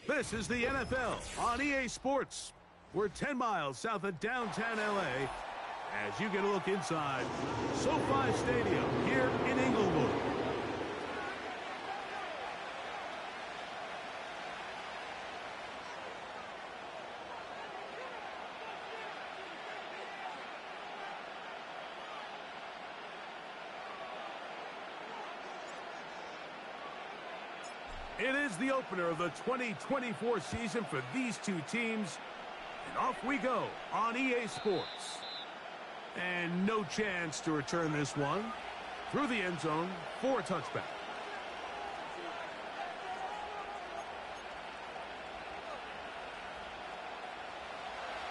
This is the NFL on EA Sports. We're 10 miles south of downtown LA as you get a look inside SoFi Stadium here in Inglewood. It is the opener of the 2024 season for these two teams. And off we go on EA Sports. And no chance to return this one. Through the end zone for a touchback.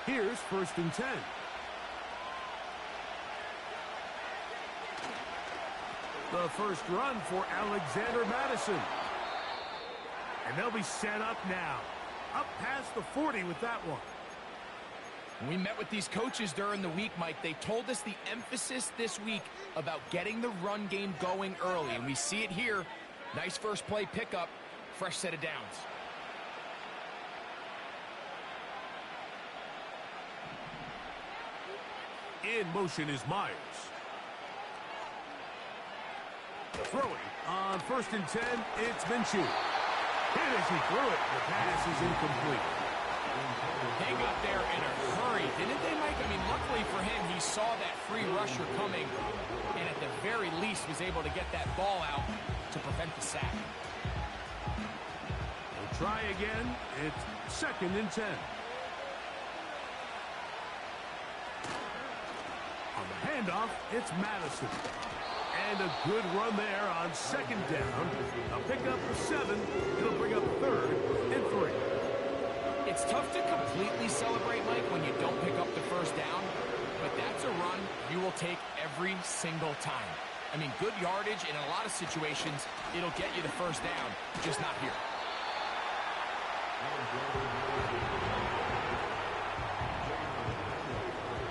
Here's 1st and 10. The first run for Alexander Madison. And they'll be set up now. Up past the 40 with that one. We met with these coaches during the week, Mike. They told us the emphasis this week about getting the run game going early. And we see it here. Nice first play pickup. Fresh set of downs. In motion is Myers. Throwing on 1st and 10, it's Minshew. Hit as he threw it. The pass is incomplete. They got there in a hurry, didn't they, Mike? I mean, luckily for him, he saw that free rusher coming, and at the very least was able to get that ball out to prevent the sack. They'll try again. It's 2nd and 10. On the handoff, it's Madison. And a good run there on 2nd down. A pickup of 7. It'll bring up 3rd and 3. It's tough to completely celebrate, Mike, when you don't pick up the first down. But that's a run you will take every single time. I mean, good yardage in a lot of situations. It'll get you the first down, just not here.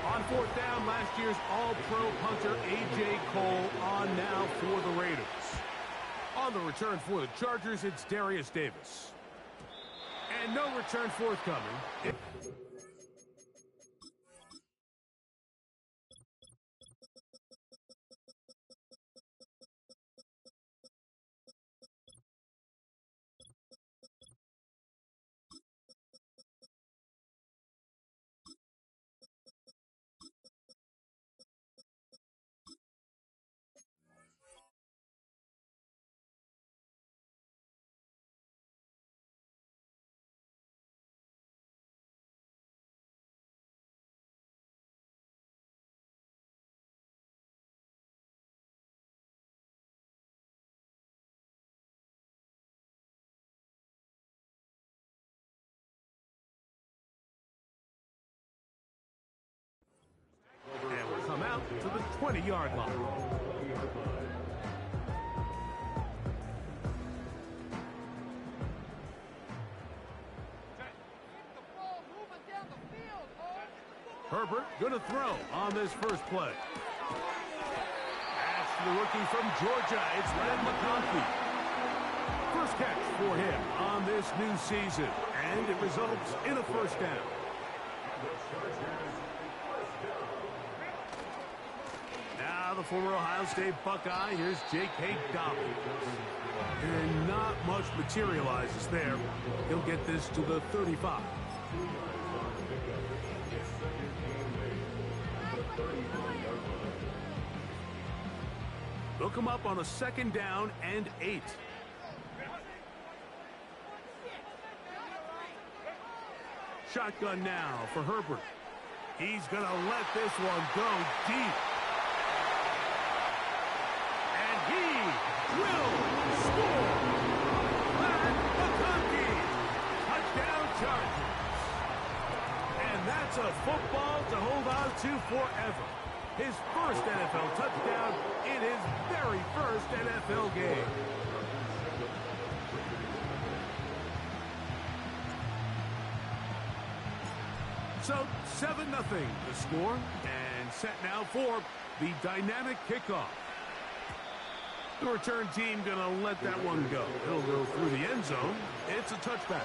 On 4th down, last year's All-Pro punter A.J. Cole on now for the Raiders. On the return for the Chargers, it's Darius Davis. And no return forthcoming. And will come out to the 20-yard line. Herbert going to throw on this first play. That's the rookie from Georgia. It's Red McConkey. First catch for him on this new season. And it results in a first down. Now the former Ohio State Buckeye. Here's Jake Dobbins. And not much materializes there. He'll get this to the 35. They'll come up on a 2nd down and 8. Shotgun now for Herbert. He's going to let this one go deep. And he will score. Red McConkey. Touchdown Chargers. And that's a football to hold on to forever. His first NFL touchdown in his very first NFL game. So 7-0 the score, and set now for the dynamic kickoff. The return team going to let that one go. It'll go through the end zone. It's a touchback.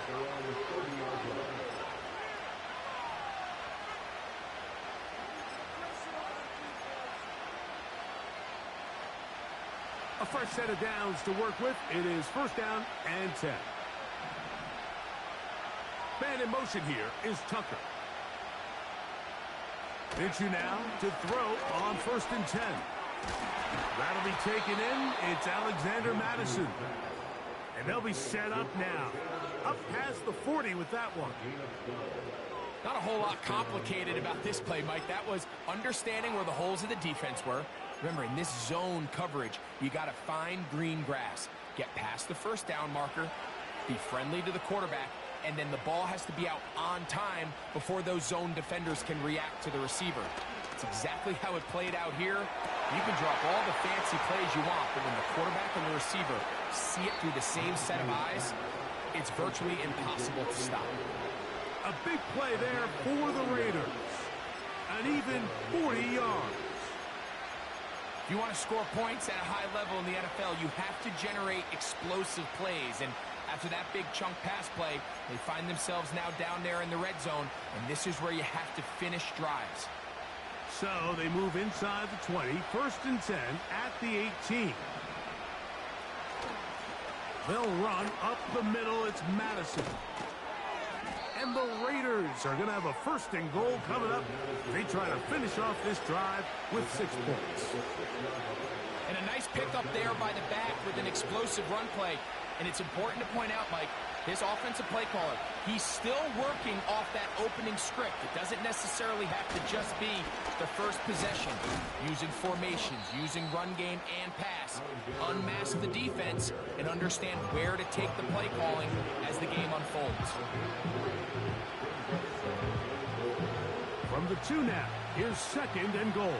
A fresh set of downs to work with. It is first down and 10. Man in motion here is Tucker. Minshew now to throw on first and 10. That'll be taken in. It's Alexander Mattison. And they'll be set up now. Up past the 40 with that one. Not a whole lot complicated about this play, Mike. That was understanding where the holes of the defense were. Remember, in this zone coverage, you got to find green grass. Get past the first down marker. Be friendly to the quarterback. And then the ball has to be out on time before those zone defenders can react to the receiver. It's exactly how it played out here. You can drop all the fancy plays you want, but when the quarterback and the receiver see it through the same set of eyes, it's virtually impossible to stop. A big play there for the Raiders. An even 40 yards. If you want to score points at a high level in the NFL, you have to generate explosive plays. And after that big chunk pass play, they find themselves now down there in the red zone, and this is where you have to finish drives. So they move inside the 20, first and 10 at the 18. They'll run up the middle. It's Madison. And the Raiders are going to have a first and goal coming up. They try to finish off this drive with 6 points. And a nice pickup there by the back with an explosive run play. And it's important to point out, Mike, this offensive play caller, he's still working off that opening script. It doesn't necessarily have to just be the first possession. Using formations, using run game and pass. Unmask the defense and understand where to take the play calling as the game unfolds. From the 2 now, here's second and goal.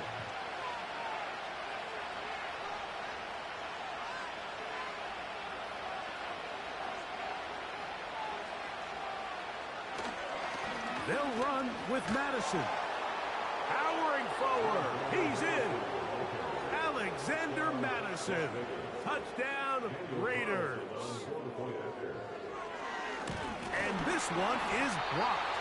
They'll run with Madison. Powering forward. He's in. Alexander Madison. Touchdown, Raiders. And this one is blocked.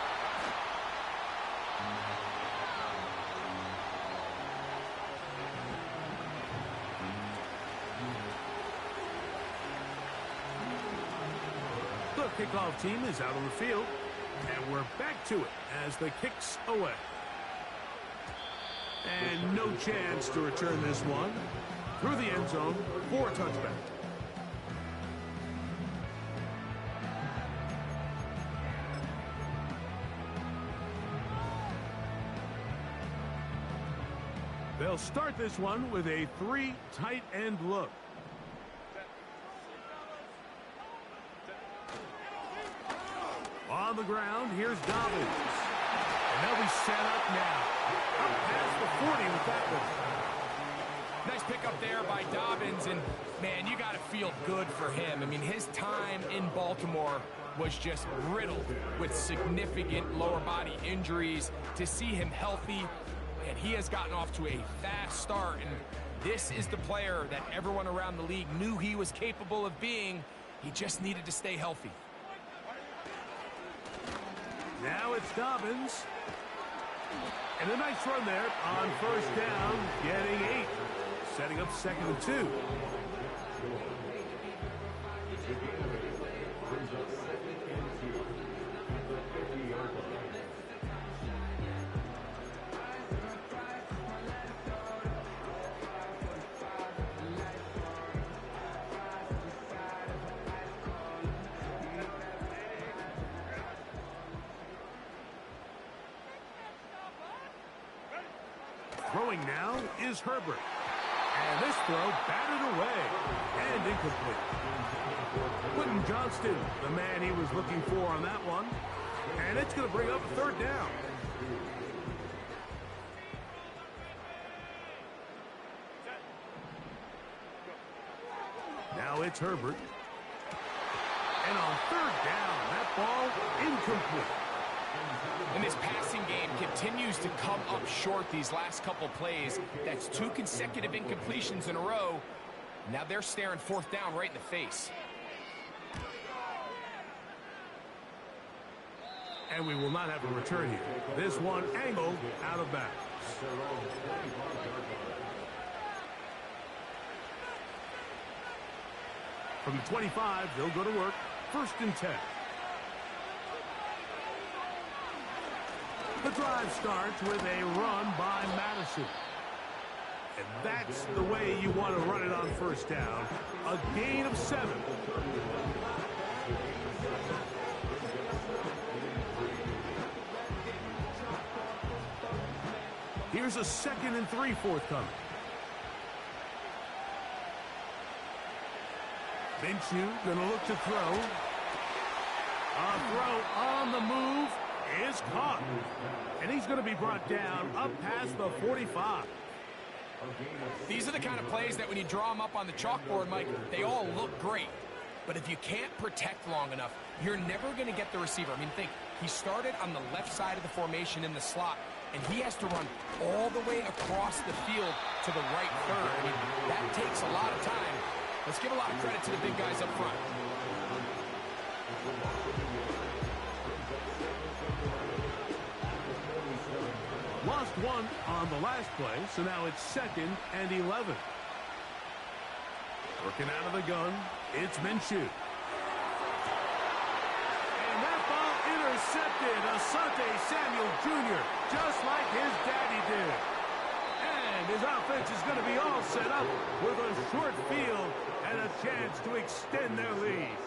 The kickoff team is out on the field. And we're back to it as the kick's away. And no chance to return this one through the end zone for a touchback. They'll start this one with a 3 tight end look. On the ground, here's Dobbins. And they'll be set up now. Up past the 40 with that one. Nice pickup there by Dobbins, and man, you got to feel good for him. I mean, his time in Baltimore was just riddled with significant lower body injuries. To see him healthy, and he has gotten off to a fast start, and this is the player that everyone around the league knew he was capable of being. He just needed to stay healthy. Now it's Dobbins. And a nice run there on first down, getting 8. Setting up second and 2. Throwing now is Herbert. And this throw batted away and incomplete. Quentin Johnston, the man he was looking for on that one. And it's going to bring up a third down. Now it's Herbert. And on third down, that ball incomplete. And this passing game continues to come up short these last couple plays. That's 2 consecutive incompletions in a row. Now they're staring 4th down right in the face. And we will not have a return here. This one angled out of bounds. From the 25, they'll go to work. 1st and 10. The drive starts with a run by Madison. And that's the way you want to run it on 1st down. A gain of 7. Here's a 2nd and 3 forthcoming. Minshew going to look to throw. A throw on the move is caught. And he's going to be brought down up past the 45. These are the kind of plays that when you draw them up on the chalkboard, Mike, they all look great. But if you can't protect long enough, you're never going to get the receiver. I mean, think, he started on the left side of the formation in the slot, and he has to run all the way across the field to the right third. I mean, that takes a lot of time. Let's give a lot of credit to the big guys up front. Lost 1 on the last play, so now it's 2nd and 11. Working out of the gun, it's Minshew. And that ball intercepted. Asante Samuel Jr., just like his daddy did. And his offense is going to be all set up with a short field and a chance to extend their lead.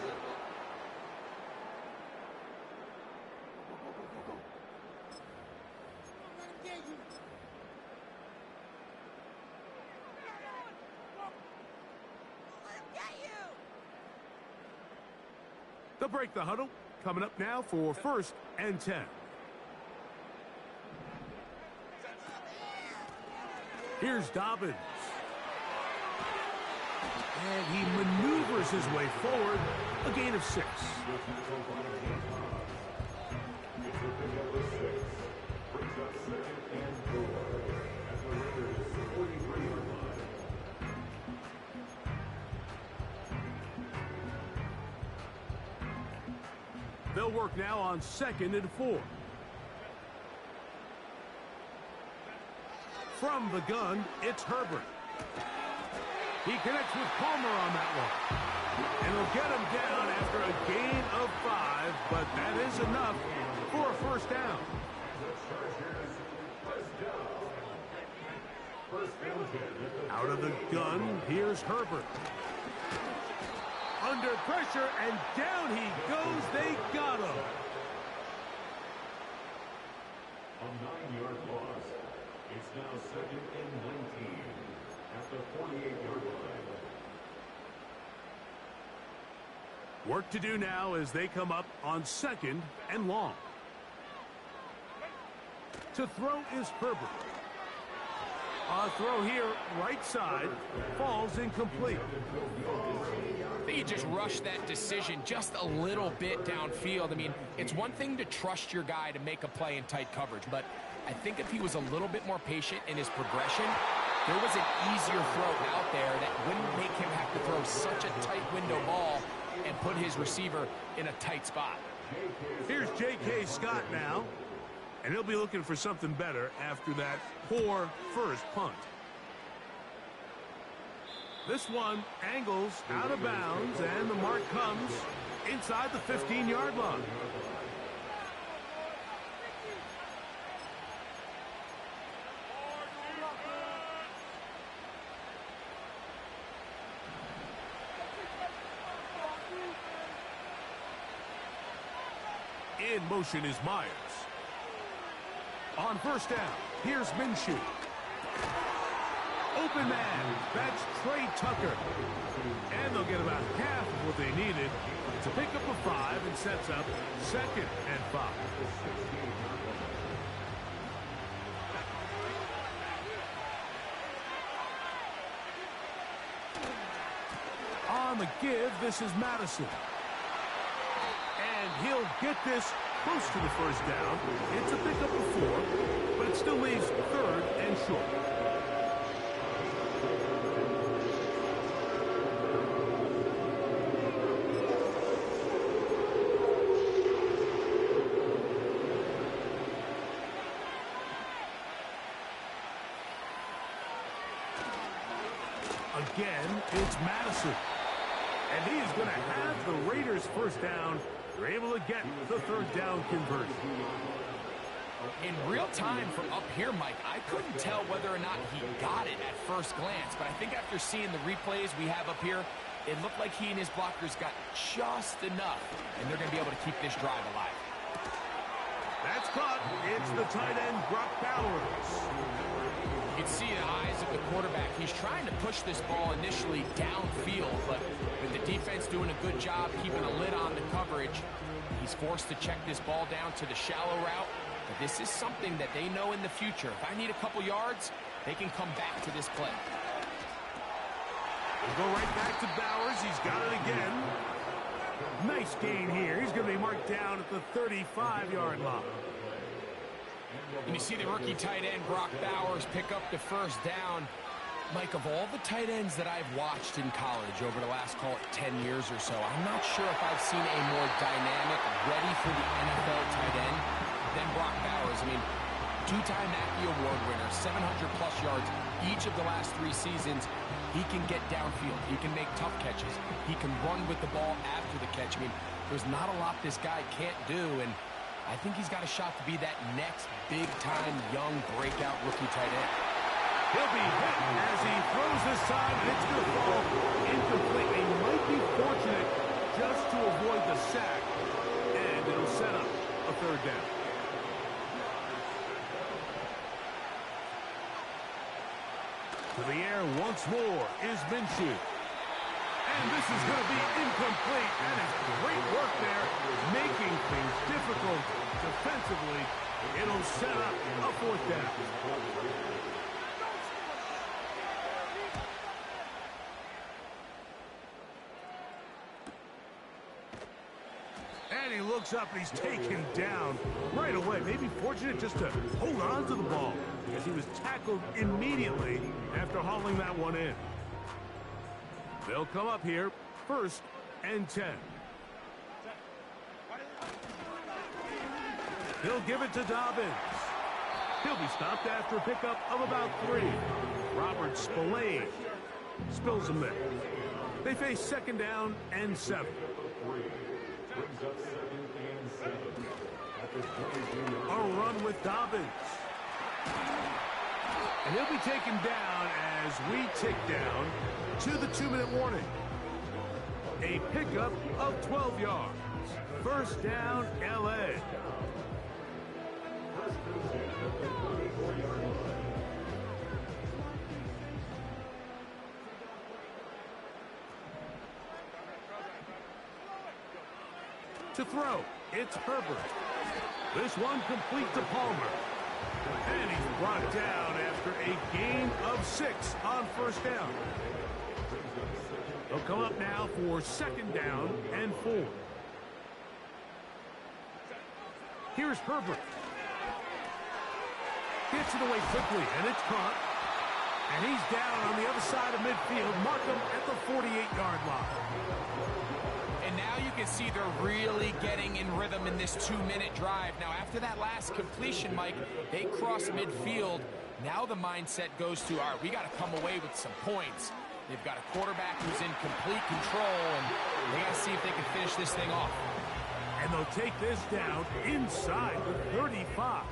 They'll break the huddle. Coming up now for 1st and 10. Here's Dobbins. And he maneuvers his way forward. A gain of 6. They'll work now on 2nd and 4. From the gun, it's Herbert. He connects with Palmer on that one. And he'll get him down after a gain of 5, but that is enough for a 1st down. Out of the gun, here's Herbert. Under pressure, and down he goes. They got him. A 9-yard loss. It's now 2nd and 19 at the 48-yard line. Work to do now as they come up on 2nd and long. To throw is Herbert. A throw here, right side, falls incomplete. I think he just rushed that decision just a little bit downfield. I mean, it's one thing to trust your guy to make a play in tight coverage, but I think if he was a little bit more patient in his progression, there was an easier throw out there that wouldn't make him have to throw such a tight window ball and put his receiver in a tight spot. Here's J.K. Scott now, and he'll be looking for something better after that poor first punt. This one angles out of bounds, and the mark comes inside the 15-yard line. In motion is Myers. On 1st down, here's Minshew. Open man, that's Trey Tucker. And they'll get about half of what they needed to pick up a 5 and sets up 2nd and 5. On the give, this is Madison. And he'll get this close to the first down. It's a pickup of 4, but it still leaves 3rd and short. Again, it's Madison. And he is going to have the Raiders first down. They're able to get the 3rd down conversion. In real time from up here, Mike, I couldn't tell whether or not he got it at first glance, but I think after seeing the replays we have up here, it looked like he and his blockers got just enough, and they're going to be able to keep this drive alive. That's caught. It's the tight end, Brock Bowers. You can see the eyes of the quarterback. He's trying to push this ball initially downfield, but with the defense doing a good job keeping a lid on the coverage, he's forced to check this ball down to the shallow route. But this is something that they know in the future. If I need a couple yards, they can come back to this play. We'll go right back to Bowers. He's got it again. Nice gain here. He's going to be marked down at the 35-yard line. And you see the rookie tight end, Brock Bowers, pick up the first down. Mike, of all the tight ends that I've watched in college over the last, call it 10 years or so, I'm not sure if I've seen a more dynamic, ready for the NFL tight end than Brock Bowers. I mean, two-time Mackey Award winner, 700-plus yards each of the last 3 seasons. He can get downfield. He can make tough catches. He can run with the ball after the catch. I mean, there's not a lot this guy can't do, and I think he's got a shot to be that next big-time young breakout rookie tight end. He'll be hit as he throws this time, and it's going to fall incomplete. He might be fortunate just to avoid the sack, and it'll set up a 3rd down. To the air once more is Minshew. And this is going to be incomplete. That is great work there, making things difficult defensively. It'll set up a 4th down. And he looks up and he's taken down right away. Maybe fortunate just to hold on to the ball as he was tackled immediately after hauling that one in. They'll come up here, 1st and 10. He'll give it to Dobbins. He'll be stopped after a pickup of about 3. Robert Spillane spills him there. They face 2nd down and 7. A run with Dobbins. And he'll be taken down as we tick down to the 2-minute warning. A pickup of 12 yards. 1st down, L.A. To throw, it's Herbert. This one complete to Palmer. And he's brought down after a gain of 6 on 1st down. They'll come up now for 2nd down and 4. Here's Herbert. Gets it away quickly, and it's caught. And he's down on the other side of midfield. Mark him at the 48-yard line. And now you can see they're really getting in rhythm in this 2-minute drive. Now, after that last completion, Mike, they cross midfield. Now the mindset goes to, all right, we got to come away with some points. They've got a quarterback who's in complete control, and they got to see if they can finish this thing off. And they'll take this down inside the 35.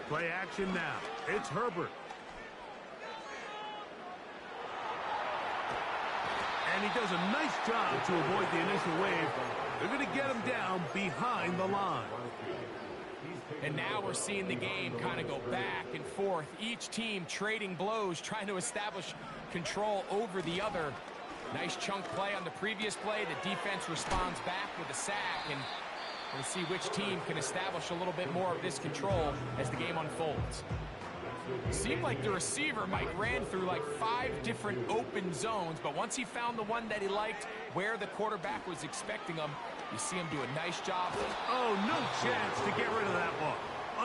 Play action now. It's Herbert. And he does a nice job to avoid the initial wave. They're going to get him down behind the line. And now we're seeing the game kind of go back and forth. Each team trading blows, trying to establish control over the other. Nice chunk play on the previous play. The defense responds back with a sack. And we'll see which team can establish a little bit more of this control as the game unfolds. Seemed like the receiver, Mike, ran through like 5 different open zones, but once he found the one that he liked, where the quarterback was expecting him, you see him do a nice job. Oh, no chance to get rid of that one.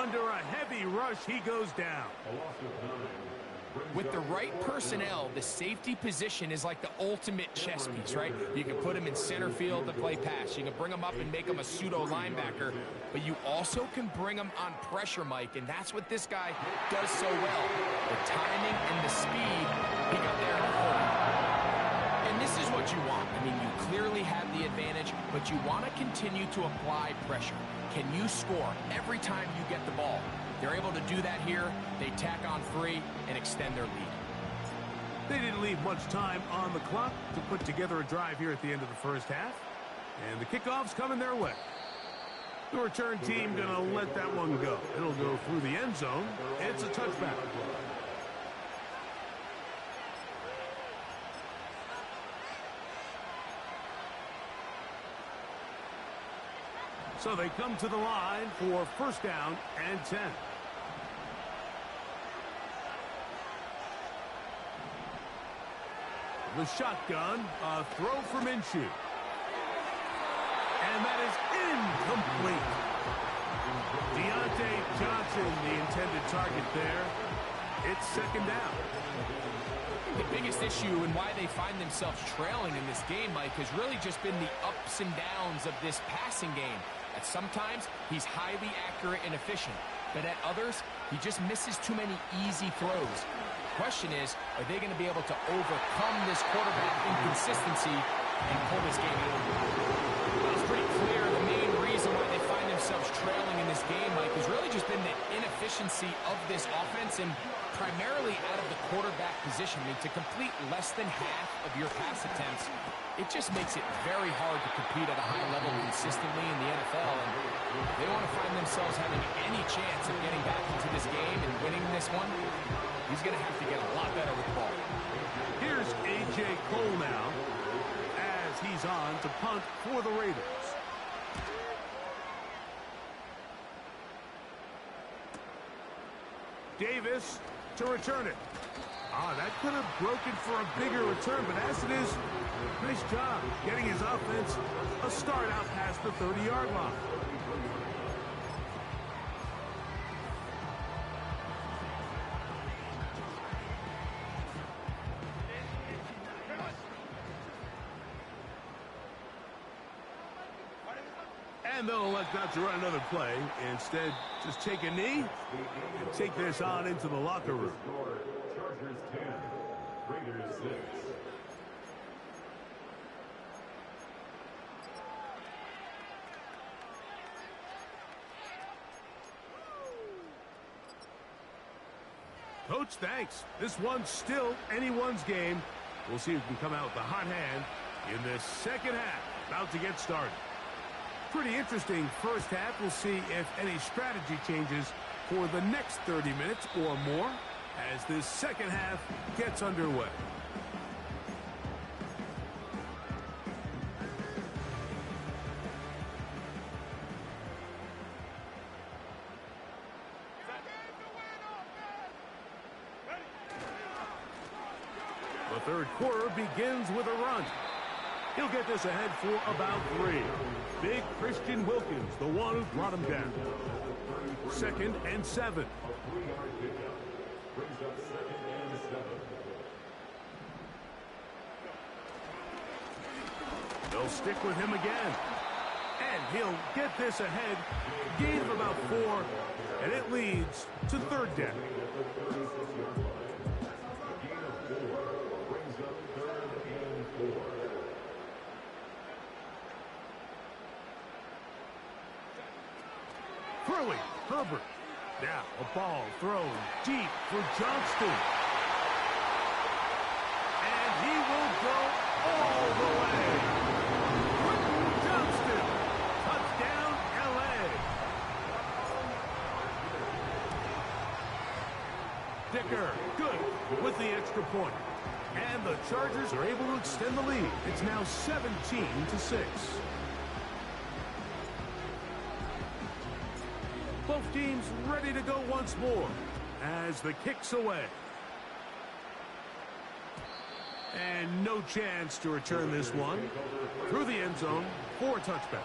Under a heavy rush, he goes down. With the right personnel, the safety position is like the ultimate chess piece, right? You can put him in center field to play pass. You can bring him up and make him a pseudo linebacker, but you also can bring him on pressure, Mike, and that's what this guy does so well. The timing and the speed, he got there in a hurry. And this is what you want. I mean, you clearly have the advantage, but you want to continue to apply pressure. Can you score every time you get the ball? They're able to do that here. They tack on 3 and extend their lead. They didn't leave much time on the clock to put together a drive here at the end of the first half. And the kickoff's coming their way. The return team going to let that one go. It'll go through the end zone. It's a touchback. So they come to the line for first down and 10. The shotgun, a throw for Minshew. And that is incomplete. Deontay Johnson, the intended target there. It's second down. The biggest issue and why they find themselves trailing in this game, Mike, has really just been the ups and downs of this passing game. At sometimes, he's highly accurate and efficient, but at others, he just misses too many easy throws. The question is, are they going to be able to overcome this quarterback inconsistency and pull this game out? Well, it's pretty clear the main reason why they find themselves trailing in this game, Mike, has really just been the inefficiency of this offense and primarily out of the quarterback position. I mean, to complete less than half of your pass attempts, it just makes it very hard to compete at a high level consistently in the NFL. And if they want to find themselves having any chance of getting back into this game and winning this one, he's going to have to get a lot better with the ball. Here's A.J. Cole now as he's on to punt for the Raiders. Davis to return it. That could have broken for a bigger return, but as it is, nice job getting his offense a start out past the 30-yard line. And they'll elect not to run another play. Instead, just take a knee and take this on into the locker room. Chargers 10, Raiders 6. Coach, thanks. This one's still anyone's game. We'll see who can come out with the hot hand in this second half. About to get started. Pretty interesting first half. We'll see if any strategy changes for the next 30 minutes or more as this second half gets underway. The third quarter begins with a run. He'll get this ahead for about 3. Big Christian Wilkins, the one who brought him down. 2nd and 7. A 3-yard pickup brings up 2nd and 7. They'll stick with him again. And he'll get this ahead. Gain of about 4, and it leads to third down. Throwing, Herbert. Now a ball thrown deep for Johnston. And he will go all the way. Quentin Johnston. Touchdown, L.A. Dicker, good with the extra point. And the Chargers are able to extend the lead. It's now 17-6. Both teams ready to go once more as the kick's away. And no chance to return this one through the end zone for a touchback.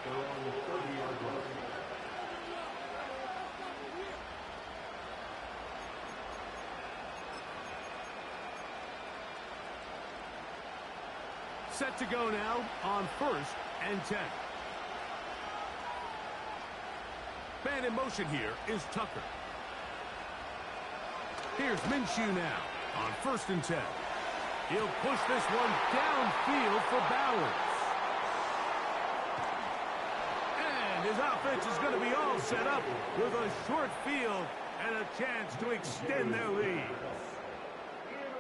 Set to go now on 1st and 10. Man in motion here is Tucker. Here's Minshew now on 1st and 10. He'll push this one downfield for Bowers. And his offense is going to be all set up with a short field and a chance to extend their lead.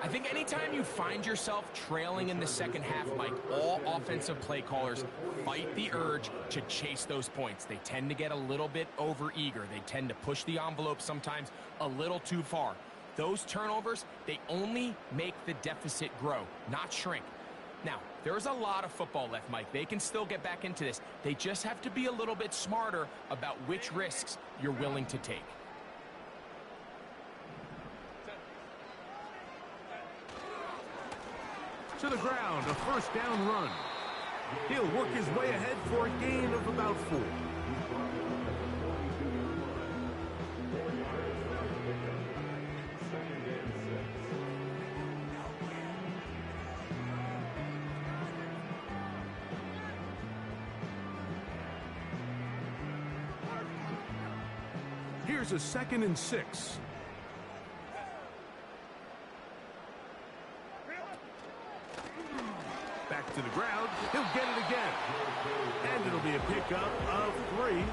I think anytime you find yourself trailing in the second half, Mike, all offensive play callers fight the urge to chase those points. They tend to get a little bit overeager. They tend to push the envelope sometimes a little too far. Those turnovers, they only make the deficit grow, not shrink. Now, there's a lot of football left, Mike. They can still get back into this. They just have to be a little bit smarter about which risks you're willing to take. To the ground, a 1st down run. He'll work his way ahead for a gain of about 4. Here's a 2nd and 6. Back to the ground. He'll get it again. And it'll be a pickup of 3.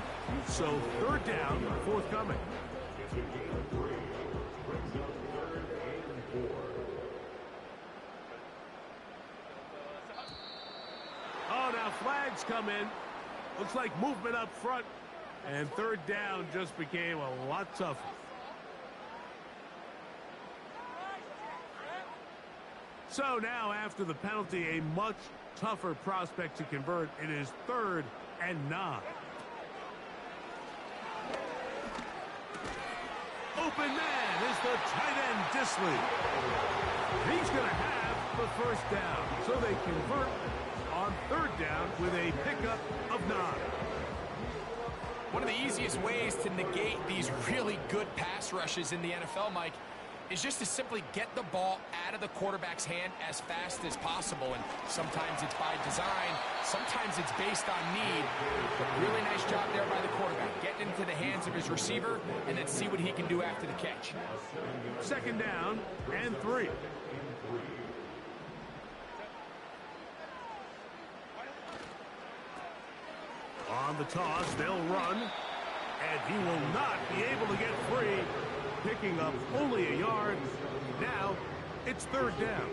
So 3rd down, forthcoming. Oh, now flags come in. Looks like movement up front. And 3rd down just became a lot tougher. So now, after the penalty, a much tougher prospect to convert. It is 3rd and 9. Open man is the tight end, Dissly. He's going to have the 1st down. So they convert on 3rd down with a pickup of 9. One of the easiest ways to negate these really good pass rushes in the NFL, Mike, is just to simply get the ball out of the quarterback's hand as fast as possible. And sometimes it's by design, sometimes it's based on need. But really nice job there by the quarterback, getting into the hands of his receiver, and then see what he can do after the catch. 2nd down and 3. On the toss, they'll run, and he will not be able to get free, picking up only a yard. Now, it's 3rd down.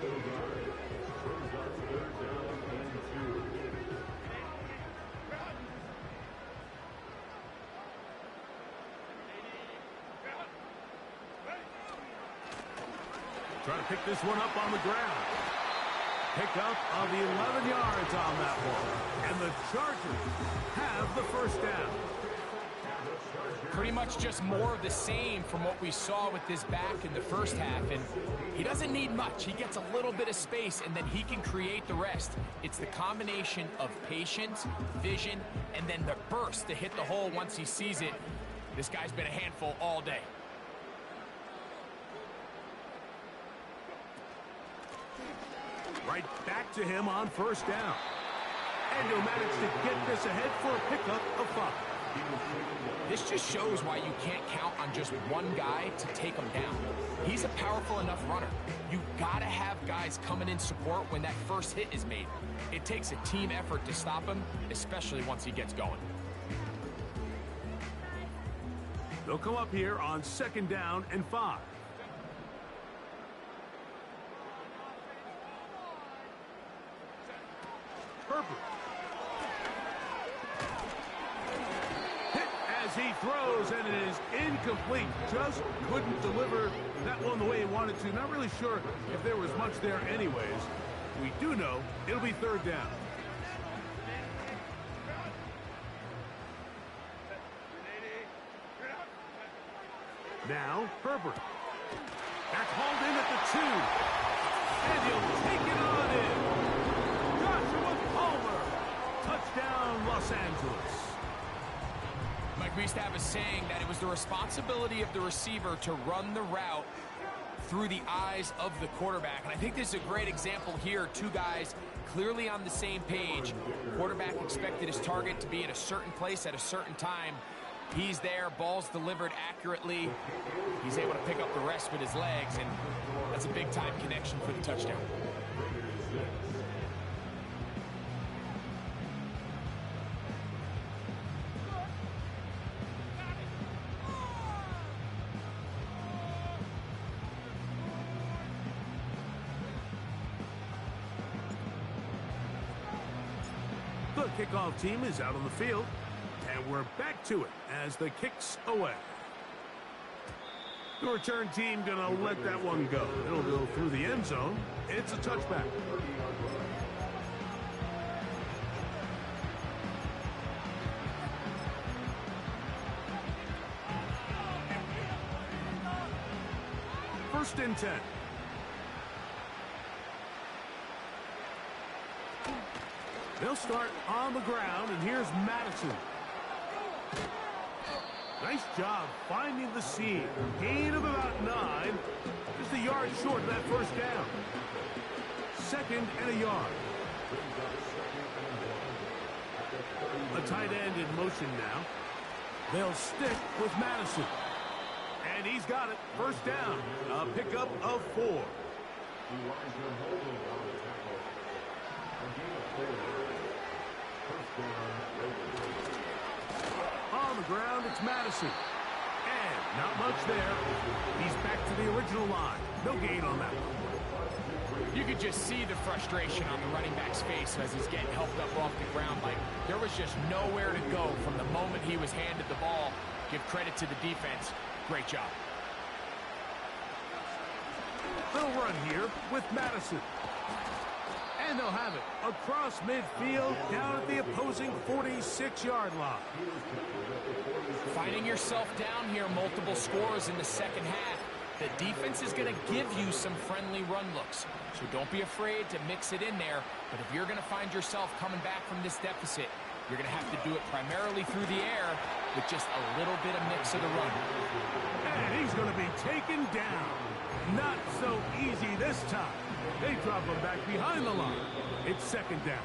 Trying to pick this one up on the ground. Pickup of 11 yards on that one. And the Chargers have the 1st down. Pretty much just more of the same from what we saw with this back in the first half. And he doesn't need much. He gets a little bit of space, and then he can create the rest. It's the combination of patience, vision, and then the burst to hit the hole once he sees it. This guy's been a handful all day. Right back to him on 1st down. And he'll manage to get this ahead for a pickup of 5. This just shows why you can't count on just one guy to take him down. He's a powerful enough runner. You gotta have guys coming in support when that first hit is made. It takes a team effort to stop him, especially once he gets going. They'll come up here on 2nd down and 5. Herbert. Hit as he throws, and it is incomplete. Just couldn't deliver that one the way he wanted to. Not really sure if there was much there anyways. We do know it'll be 3rd down. Now, Herbert. They're called in at the 2. And he'll take it on in. Joshua Palmer. Touchdown, Los Angeles. Mike, we used to have a saying that it was the responsibility of the receiver to run the route through the eyes of the quarterback. And I think this is a great example here. Two guys clearly on the same page. Quarterback expected his target to be at a certain place at a certain time. He's there, ball's delivered accurately. He's able to pick up the rest with his legs, and that's a big-time connection for the touchdown. The kickoff team is out on the field, and we're back to it as the kick's away. The return team gonna let that one go. It'll go through the end zone. It's a touchback. First and 10. They'll start on the ground, and here's Madison. Nice job finding the seam. Gain of about 9. Just a yard short of that first down. 2nd and a yard. A tight end in motion now. They'll stick with Madison. And he's got it. First down. A pickup of 4. On the ground, it's Madison. And not much there. He's back to the original line. No gain on that one. You could just see the frustration on the running back's face as he's getting helped up off the ground. Like, there was just nowhere to go from the moment he was handed the ball. Give credit to the defense. Great job. They'll run here with Madison. And they'll have it across midfield down at the opposing 46-yard line. Finding yourself down here, multiple scores in the second half. The defense is going to give you some friendly run looks. So don't be afraid to mix it in there. But if you're going to find yourself coming back from this deficit, you're going to have to do it primarily through the air with just a little bit of mix of the run. And he's going to be taken down. Not so easy this time. They drop him back behind the line. It's 2nd down.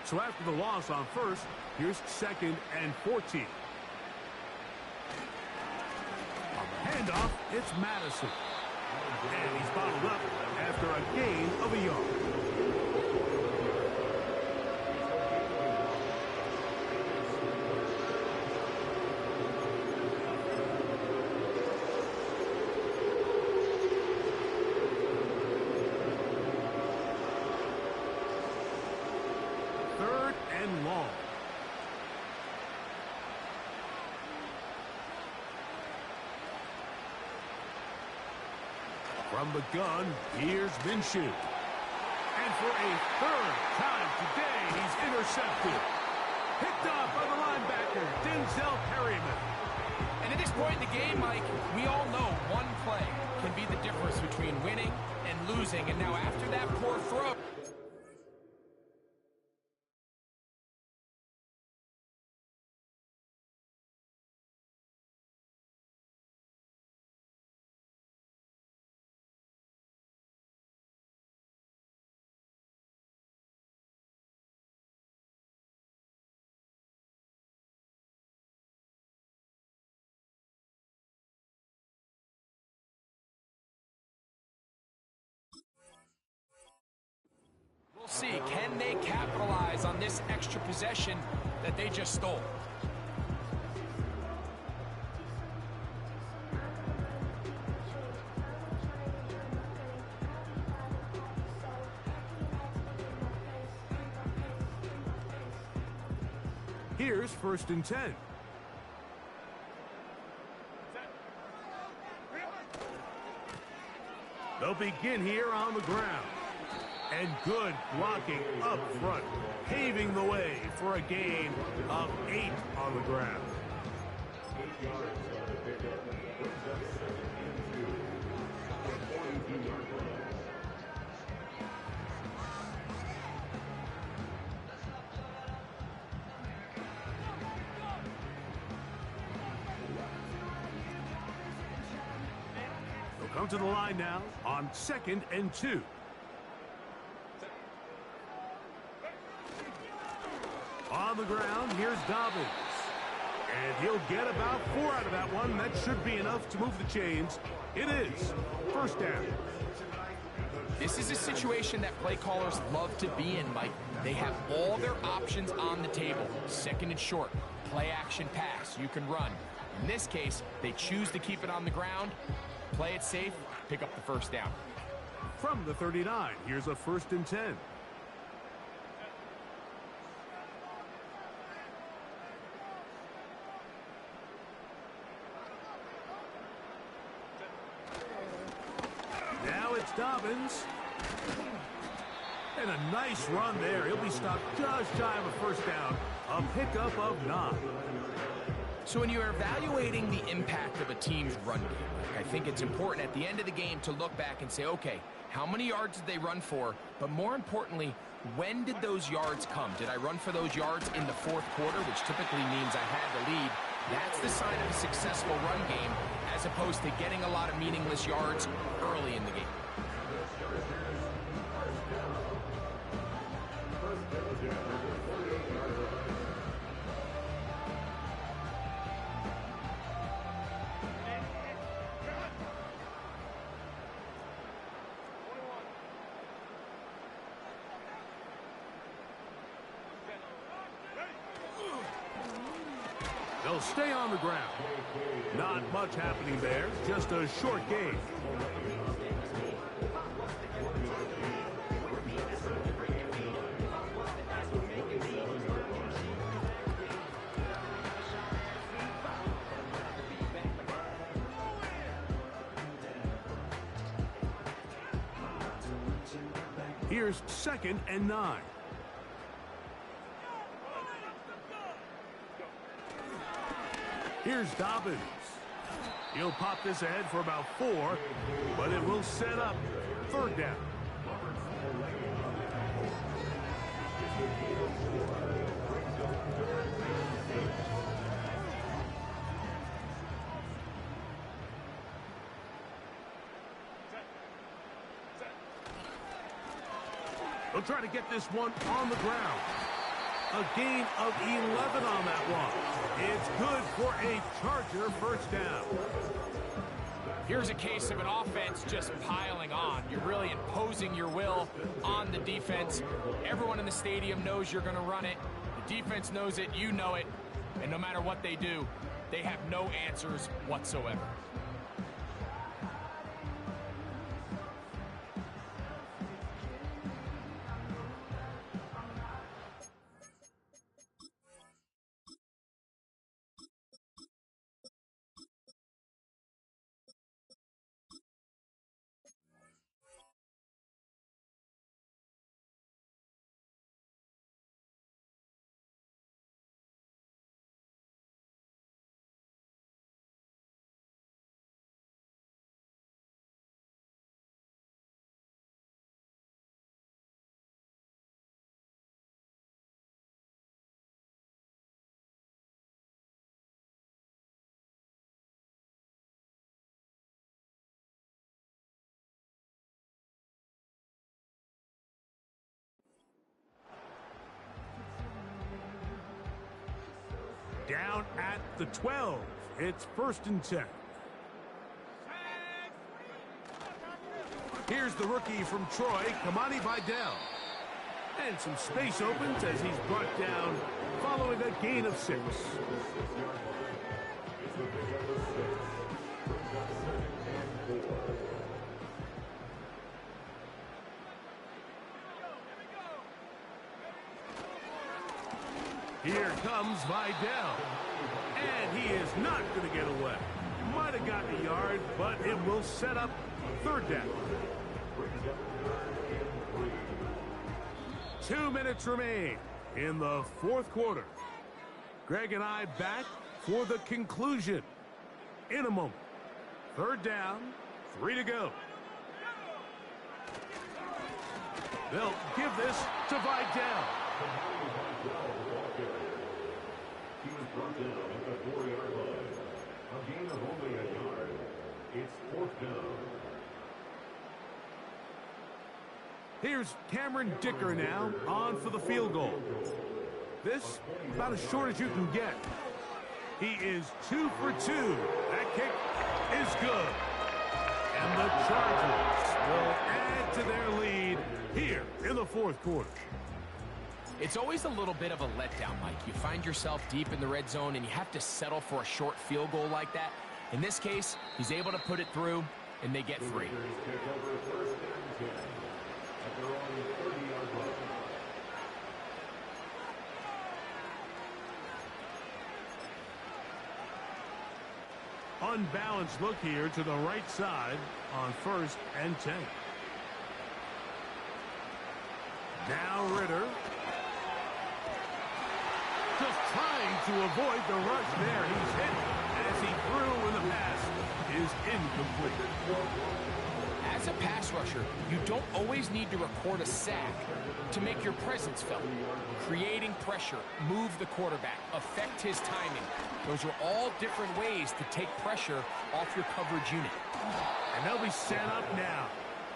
So after the loss on first, here's 2nd and 14. On the handoff, it's Madison. And he's bottled up after a gain of a yard. Third and long. From the gun, here's Minshew. And for a 3rd time today, he's intercepted. Picked off by the linebacker, Denzel Perryman. And at this point in the game, Mike, we all know one play can be the difference between winning and losing. And now after that poor throw... We'll see, can they capitalize on this extra possession that they just stole? Here's 1st and 10. The They'll begin here on the ground. And good blocking up front, paving the way for a gain of 8 on the ground. 8 yards on the pickup. Brings up 2nd and 2. The 42-yard line. They'll come to the line now on 2nd and 2. On the ground, here's Dobbins. And he'll get about 4 out of that one. That should be enough to move the chains. It is 1st down. This is a situation that play callers love to be in, Mike. They have all their options on the table. 2nd and short, play action pass, you can run. In this case, they choose to keep it on the ground, play it safe, pick up the 1st down. From the 39, here's a 1st and 10. Now it's Dobbins. And a nice run there. He'll be stopped just shy of a 1st down. A pickup of 9. So when you're evaluating the impact of a team's run game, I think it's important at the end of the game to look back and say, okay, how many yards did they run for? But more importantly, when did those yards come? Did I run for those yards in the 4th quarter, which typically means I had the lead? That's the sign of a successful run game, as opposed to getting a lot of meaningless yards early in the game. They'll stay on the ground. Not much happening there, just a short gain. Here's 2nd and 9. Here's Dobbins. He'll pop this ahead for about 4, but it will set up 3rd down. They'll try to get this one on the ground. A gain of 11 on that one. It's good for a Charger 1st down. Here's a case of an offense just piling on. You're really imposing your will on the defense. Everyone in the stadium knows you're going to run it. The defense knows it, you know it. And no matter what they do, they have no answers whatsoever. Down at the 12. It's 1st and 10. Here's the rookie from Troy, Kamani Vidal. And some space opens as he's brought down following a gain of 6. Here comes Vidal. And he is not going to get away. Might have gotten a yard, but it will set up 3rd down. brings up 3rd and 3. 2 minutes remain in the fourth quarter. Greg and I back for the conclusion in a moment. 3rd down, 3 to go. They'll give this to Vidal. He was brought down at the 4-yard line. A gain of only a yard. It's 4th down. Here's Cameron Dicker now on for the field goal. This about as short as you can get. He is 2 for 2. That kick is good. And the Chargers will add to their lead here in the fourth quarter. It's always a little bit of a letdown, Mike. You find yourself deep in the red zone and you have to settle for a short field goal like that. In this case, he's able to put it through and they get free. Unbalanced look here to the right side on 1st and 10. Now Ritter. Just trying to avoid the rush there. He's hit as he threw when the pass is incomplete. As a pass rusher, you don't always need to record a sack to make your presence felt. Creating pressure, move the quarterback, affect his timing. Those are all different ways to take pressure off your coverage unit. And they'll be set up now.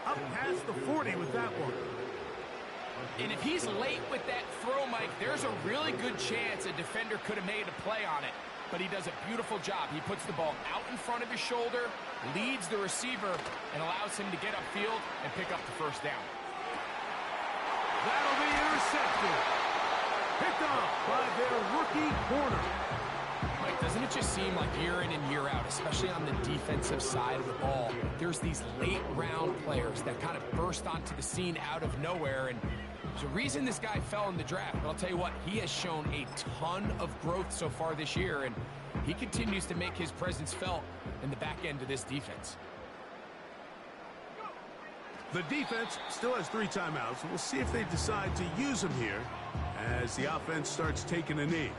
Up past the 40 with that one. And if he's late with that throw, Mike, there's a really good chance a defender could have made a play on it. But he does a beautiful job. He puts the ball out in front of his shoulder, leads the receiver, and allows him to get upfield and pick up the 1st down. That'll be intercepted. Picked off by their rookie corner. Mike, doesn't it just seem like year in and year out, especially on the defensive side of the ball, there's these late-round players that kind of burst onto the scene out of nowhere, and there's a reason this guy fell in the draft. But I'll tell you what, he has shown a ton of growth so far this year, and he continues to make his presence felt in the back end of this defense. The defense still has 3 timeouts. We'll see if they decide to use them here as the offense starts taking a knee.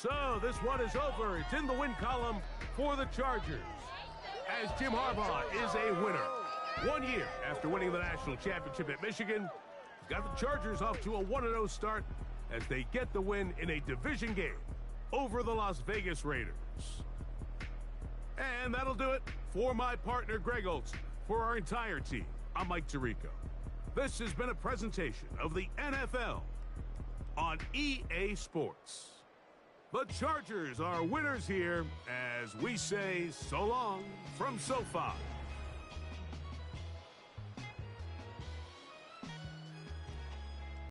So this one is over. It's in the win column for the Chargers, as Jim Harbaugh is a winner. 1 year after winning the national championship at Michigan, he's got the Chargers off to a 1-0 start as they get the win in a division game over the Las Vegas Raiders. And that'll do it for my partner Greg Olson. For our entire team, I'm Mike Tirico. This has been a presentation of the NFL on EA Sports. The Chargers are winners here as we say so long from SoFi.